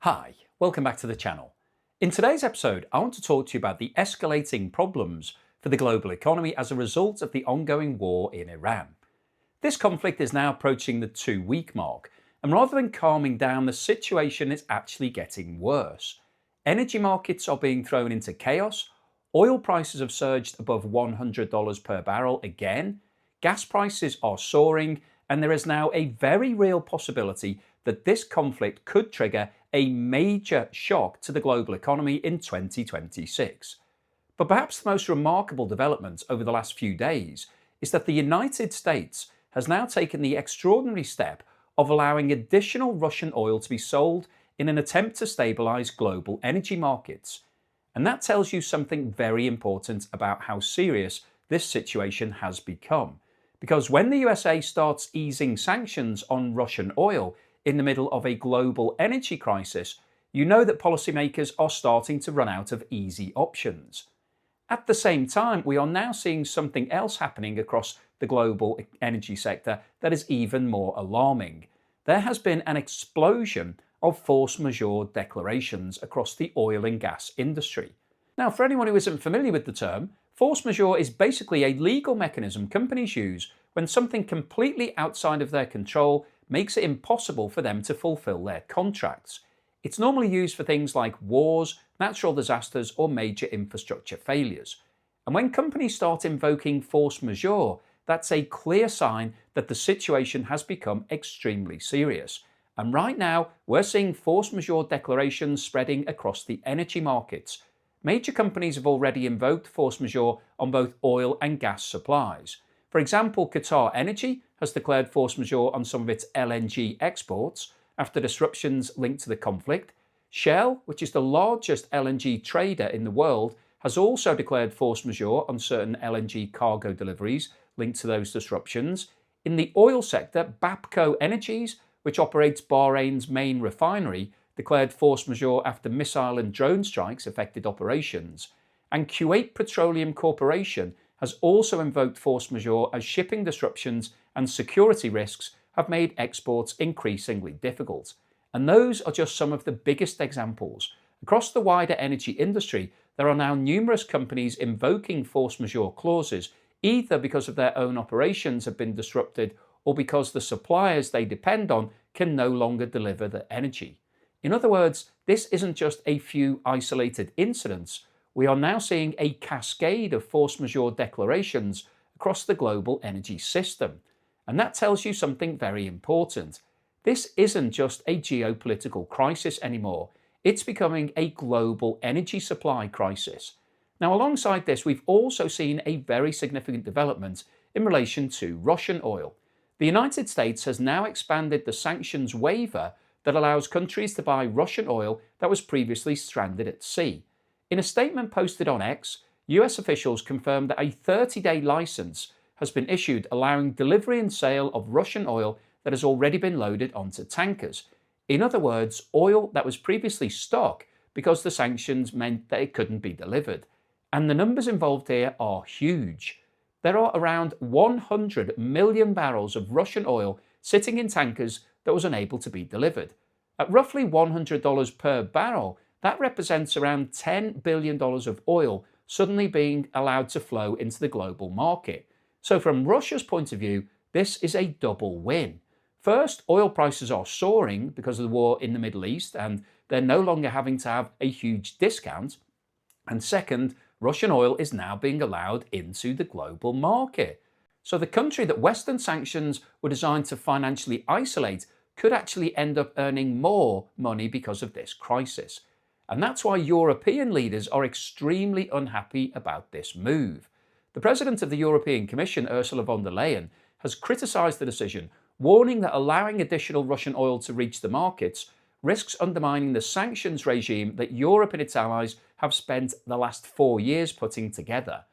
Hi, welcome back to the channel. In today's episode, I want to talk to you about the escalating problems for the global economy as a result of the ongoing war in Iran. This conflict is now approaching the 2-week mark, and rather than calming down, the situation is actually getting worse. Energy markets are being thrown into chaos, oil prices have surged above $100 per barrel again, gas prices are soaring, and there is now a very real possibility that this conflict could trigger a major shock to the global economy in 2026. But perhaps the most remarkable development over the last few days is that the United States has now taken the extraordinary step of allowing additional Russian oil to be sold in an attempt to stabilize global energy markets. And that tells you something very important about how serious this situation has become. Because when the USA starts easing sanctions on Russian oil in the middle of a global energy crisis, you know that policymakers are starting to run out of easy options. At the same time, we are now seeing something else happening across the global energy sector that is even more alarming. There has been an explosion of force majeure declarations across the oil and gas industry. Now, for anyone who isn't familiar with the term, force majeure is basically a legal mechanism companies use when something completely outside of their control makes it impossible for them to fulfill their contracts. It's normally used for things like wars, natural disasters, or major infrastructure failures. And when companies start invoking force majeure, that's a clear sign that the situation has become extremely serious. And right now, we're seeing force majeure declarations spreading across the energy markets. Major companies have already invoked force majeure on both oil and gas supplies. For example, Qatar Energy has declared force majeure on some of its LNG exports after disruptions linked to the conflict. Shell, which is the largest LNG trader in the world, has also declared force majeure on certain LNG cargo deliveries linked to those disruptions. In the oil sector, Bapco Energies, which operates Bahrain's main refinery, declared force majeure after missile and drone strikes affected operations. And Kuwait Petroleum Corporation has also invoked force majeure as shipping disruptions and security risks have made exports increasingly difficult. And those are just some of the biggest examples. Across the wider energy industry, there are now numerous companies invoking force majeure clauses, either because of their own operations have been disrupted or because the suppliers they depend on can no longer deliver the energy. In other words, this isn't just a few isolated incidents. We are now seeing a cascade of force majeure declarations across the global energy system. And that tells you something very important. This isn't just a geopolitical crisis anymore. It's becoming a global energy supply crisis. Now, alongside this, we've also seen a very significant development in relation to Russian oil. The United States has now expanded the sanctions waiver that allows countries to buy Russian oil that was previously stranded at sea. In a statement posted on X, US officials confirmed that a 30-day license has been issued allowing delivery and sale of Russian oil that has already been loaded onto tankers. In other words, oil that was previously stuck because the sanctions meant that it couldn't be delivered. And the numbers involved here are huge. There are around 100 million barrels of Russian oil sitting in tankers that was unable to be delivered. At roughly $100 per barrel, that represents around $10 billion of oil suddenly being allowed to flow into the global market. So from Russia's point of view, this is a double win. First, oil prices are soaring because of the war in the Middle East, and they're no longer having to have a huge discount. And second, Russian oil is now being allowed into the global market. So the country that Western sanctions were designed to financially isolate could actually end up earning more money because of this crisis. And that's why European leaders are extremely unhappy about this move. The President of the European Commission, Ursula von der Leyen, has criticised the decision, warning that allowing additional Russian oil to reach the markets risks undermining the sanctions regime that Europe and its allies have spent the last 4 years putting together.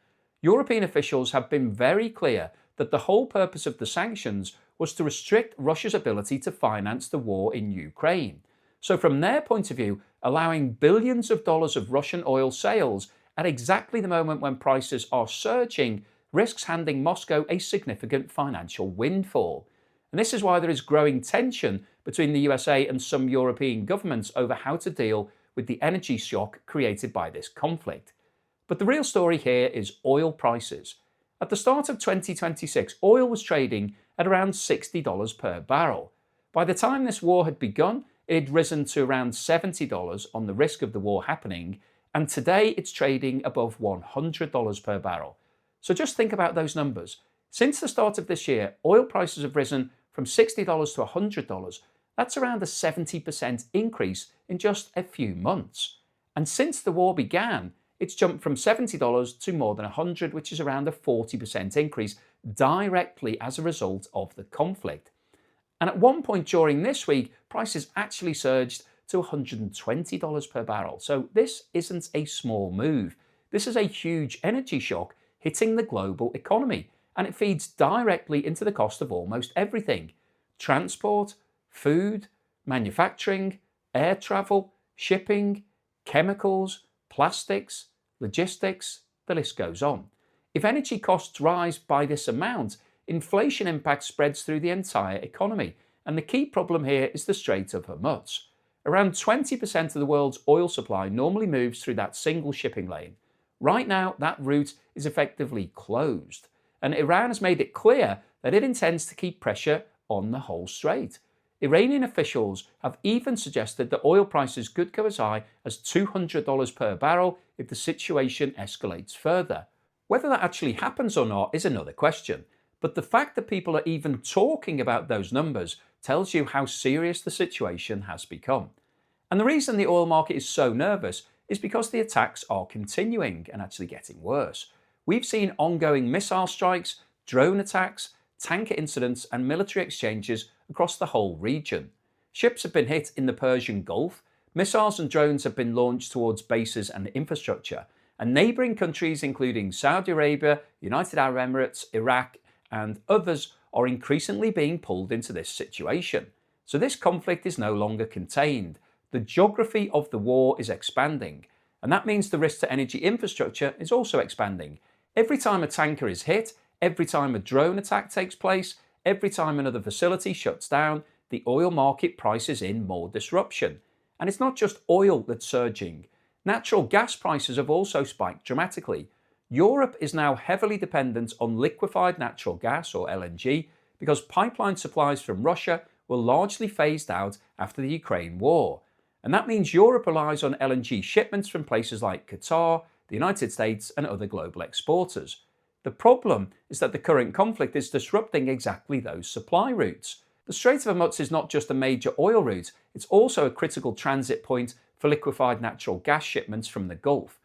European officials have been very clear that the whole purpose of the sanctions was to restrict Russia's ability to finance the war in Ukraine. So from their point of view, allowing billions of dollars of Russian oil sales at exactly the moment when prices are surging risks handing Moscow a significant financial windfall. And this is why there is growing tension between the USA and some European governments over how to deal with the energy shock created by this conflict. But the real story here is oil prices. At the start of 2026, oil was trading at around $60 per barrel. By the time this war had begun, it had risen to around $70 on the risk of the war happening, and today it's trading above $100 per barrel. So just think about those numbers. Since the start of this year, oil prices have risen from $60 to $100. That's around a 70% increase in just a few months. And since the war began, it's jumped from $70 to more than $100, which is around a 40% increase directly as a result of the conflict. And at one point during this week, prices actually surged to $120 per barrel. So this isn't a small move. This is a huge energy shock hitting the global economy, and it feeds directly into the cost of almost everything: transport, food, manufacturing, air travel, shipping, chemicals, plastics, logistics, the list goes on. If energy costs rise by this amount, inflation impact spreads through the entire economy, and the key problem here is the Strait of Hormuz. Around 20% of the world's oil supply normally moves through that single shipping lane. Right now, that route is effectively closed, and Iran has made it clear that it intends to keep pressure on the whole strait. Iranian officials have even suggested that oil prices could go as high as $200 per barrel if the situation escalates further. Whether that actually happens or not is another question, but the fact that people are even talking about those numbers tells you how serious the situation has become. And the reason the oil market is so nervous is because the attacks are continuing and actually getting worse. We've seen ongoing missile strikes, drone attacks, tanker incidents, and military exchanges across the whole region. Ships have been hit in the Persian Gulf, missiles and drones have been launched towards bases and infrastructure, and neighbouring countries including Saudi Arabia, United Arab Emirates, Iraq, and others are increasingly being pulled into this situation. So this conflict is no longer contained. The geography of the war is expanding, and that means the risk to energy infrastructure is also expanding. Every time a tanker is hit, every time a drone attack takes place, every time another facility shuts down, the oil market prices in more disruption. And it's not just oil that's surging. Natural gas prices have also spiked dramatically. Europe is now heavily dependent on liquefied natural gas, or LNG, because pipeline supplies from Russia were largely phased out after the Ukraine war. And that means Europe relies on LNG shipments from places like Qatar, the United States, and other global exporters. The problem is that the current conflict is disrupting exactly those supply routes. The Strait of Hormuz is not just a major oil route, it's also a critical transit point for liquefied natural gas shipments from the Gulf.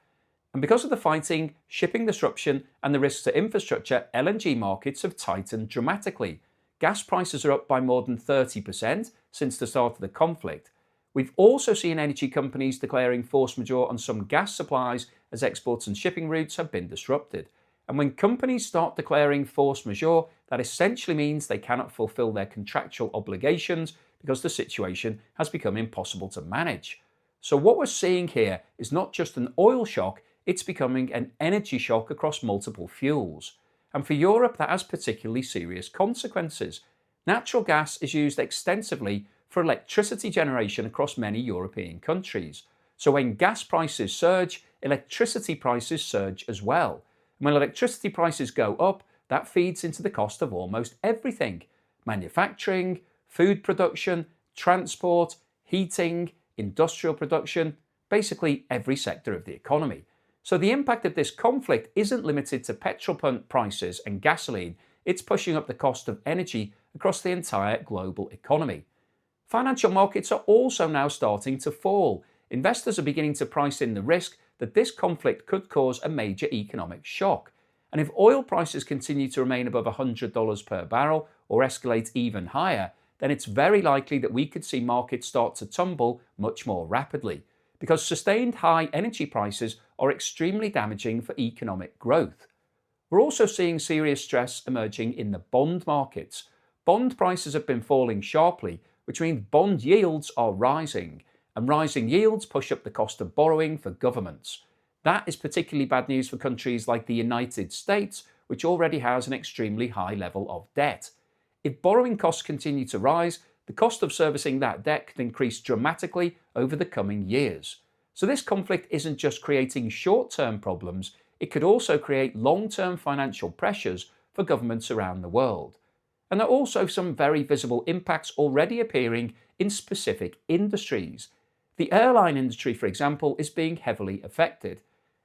And because of the fighting, shipping disruption, and the risks to infrastructure, LNG markets have tightened dramatically. Gas prices are up by more than 30% since the start of the conflict. We've also seen energy companies declaring force majeure on some gas supplies as exports and shipping routes have been disrupted. And when companies start declaring force majeure, that essentially means they cannot fulfill their contractual obligations because the situation has become impossible to manage. So what we're seeing here is not just an oil shock, it's becoming an energy shock across multiple fuels. And for Europe, that has particularly serious consequences. Natural gas is used extensively for electricity generation across many European countries. So when gas prices surge, electricity prices surge as well. And when electricity prices go up, that feeds into the cost of almost everything: manufacturing, food production, transport, heating, industrial production, basically every sector of the economy. So the impact of this conflict isn't limited to petrol pump prices and gasoline, it's pushing up the cost of energy across the entire global economy. Financial markets are also now starting to fall. Investors are beginning to price in the risk that this conflict could cause a major economic shock. And if oil prices continue to remain above $100 per barrel or escalate even higher, then it's very likely that we could see markets start to tumble much more rapidly, because sustained high energy prices are extremely damaging for economic growth. We're also seeing serious stress emerging in the bond markets. Bond prices have been falling sharply, which means bond yields are rising, and rising yields push up the cost of borrowing for governments. That is particularly bad news for countries like the United States, which already has an extremely high level of debt. If borrowing costs continue to rise, the cost of servicing that debt could increase dramatically over the coming years. So this conflict isn't just creating short-term problems, it could also create long-term financial pressures for governments around the world. And there are also some very visible impacts already appearing in specific industries. The airline industry, for example, is being heavily affected.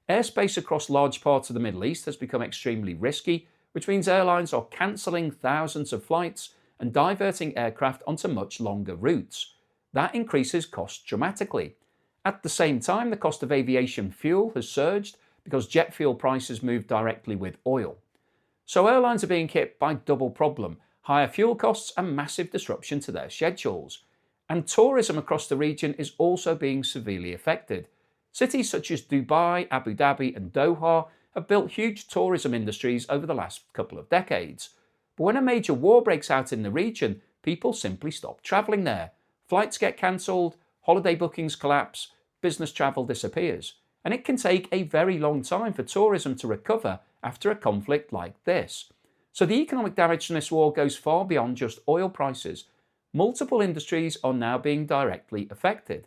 Airspace across large parts of the Middle East has become extremely risky, which means airlines are cancelling thousands of flights and diverting aircraft onto much longer routes. That increases costs dramatically. At the same time, the cost of aviation fuel has surged because jet fuel prices move directly with oil. So airlines are being hit by double problem: higher fuel costs and massive disruption to their schedules. And tourism across the region is also being severely affected. Cities such as Dubai, Abu Dhabi and Doha have built huge tourism industries over the last couple of decades. But when a major war breaks out in the region, people simply stop travelling there. Flights get cancelled, holiday bookings collapse, business travel disappears. And it can take a very long time for tourism to recover after a conflict like this. So the economic damage from this war goes far beyond just oil prices. Multiple industries are now being directly affected.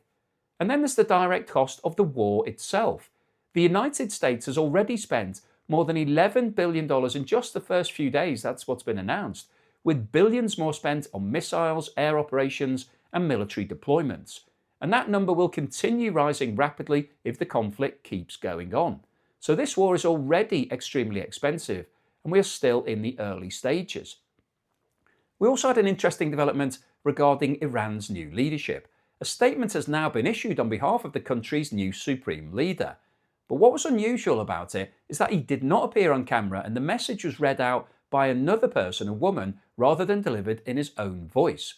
And then there's the direct cost of the war itself. The United States has already spent more than $11 billion in just the first few days, that's what's been announced, with billions more spent on missiles, air operations, and military deployments. And that number will continue rising rapidly if the conflict keeps going on. So this war is already extremely expensive, and we are still in the early stages. We also had an interesting development regarding Iran's new leadership. A statement has now been issued on behalf of the country's new supreme leader. But what was unusual about it is that he did not appear on camera, and the message was read out by another person, a woman, rather than delivered in his own voice.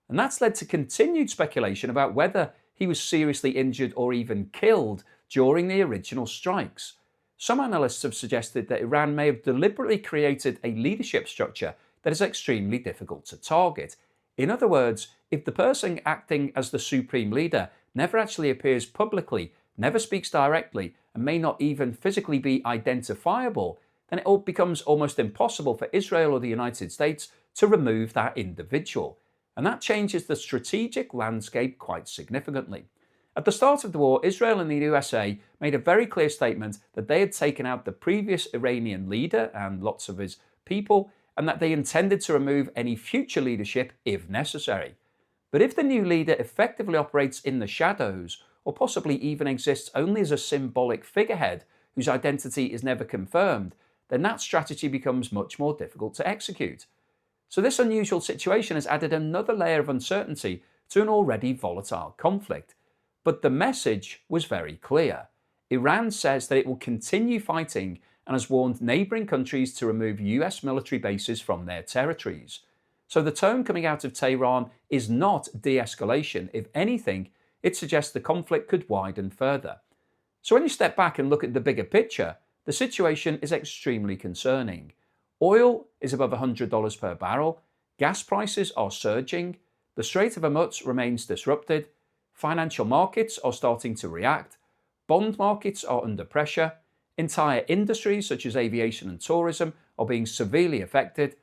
And that's led to continued speculation about whether he was seriously injured or even killed during the original strikes. Some analysts have suggested that Iran may have deliberately created a leadership structure that is extremely difficult to target. In other words, if the person acting as the supreme leader never actually appears publicly, never speaks directly, and may not even physically be identifiable, then it all becomes almost impossible for Israel or the United States to remove that individual. And that changes the strategic landscape quite significantly. At the start of the war, Israel and the USA made a very clear statement that they had taken out the previous Iranian leader and lots of his people, and that they intended to remove any future leadership if necessary. But if the new leader effectively operates in the shadows, or possibly even exists only as a symbolic figurehead whose identity is never confirmed, then that strategy becomes much more difficult to execute. So this unusual situation has added another layer of uncertainty to an already volatile conflict. But the message was very clear. Iran says that it will continue fighting and has warned neighbouring countries to remove US military bases from their territories. So the tone coming out of Tehran is not de-escalation. If anything, it suggests the conflict could widen further. So when you step back and look at the bigger picture, the situation is extremely concerning. Oil is above $100 per barrel, gas prices are surging, the Strait of Hormuz remains disrupted, financial markets are starting to react, bond markets are under pressure, entire industries such as aviation and tourism are being severely affected,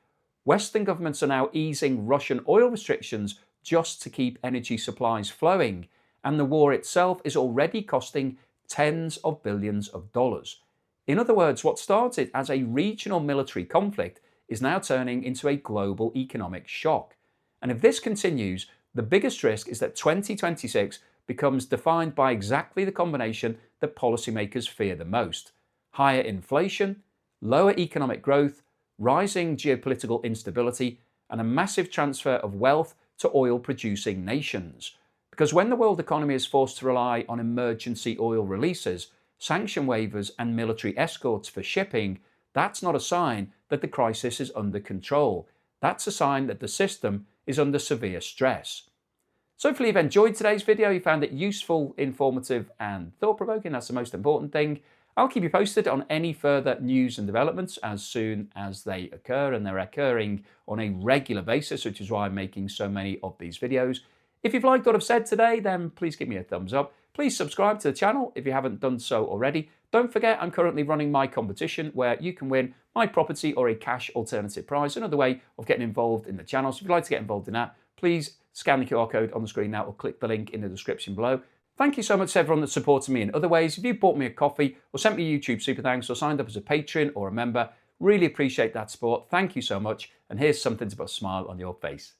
Western governments are now easing Russian oil restrictions just to keep energy supplies flowing, and the war itself is already costing tens of billions of dollars. In other words, what started as a regional military conflict is now turning into a global economic shock. And if this continues, the biggest risk is that 2026 becomes defined by exactly the combination that policymakers fear the most: higher inflation, lower economic growth, rising geopolitical instability, and a massive transfer of wealth to oil-producing nations. Because when the world economy is forced to rely on emergency oil releases, sanction waivers and military escorts for shipping, that's not a sign that the crisis is under control. That's a sign that the system is under severe stress. So hopefully you've enjoyed today's video, you found it useful, informative and thought-provoking. That's the most important thing. I'll keep you posted on any further news and developments as soon as they occur, and they're occurring on a regular basis, which is why I'm making so many of these videos. If you've liked what I've said today, then please give me a thumbs up. Please subscribe to the channel if you haven't done so already. Don't forget, I'm currently running my competition where you can win my property or a cash alternative prize, another way of getting involved in the channel. So if you'd like to get involved in that, please scan the QR code on the screen now or click the link in the description below. Thank you so much to everyone that's supported me in other ways. If you bought me a coffee or sent me a YouTube super thanks or signed up as a patron or a member, really appreciate that support. Thank you so much. And here's something to put a smile on your face.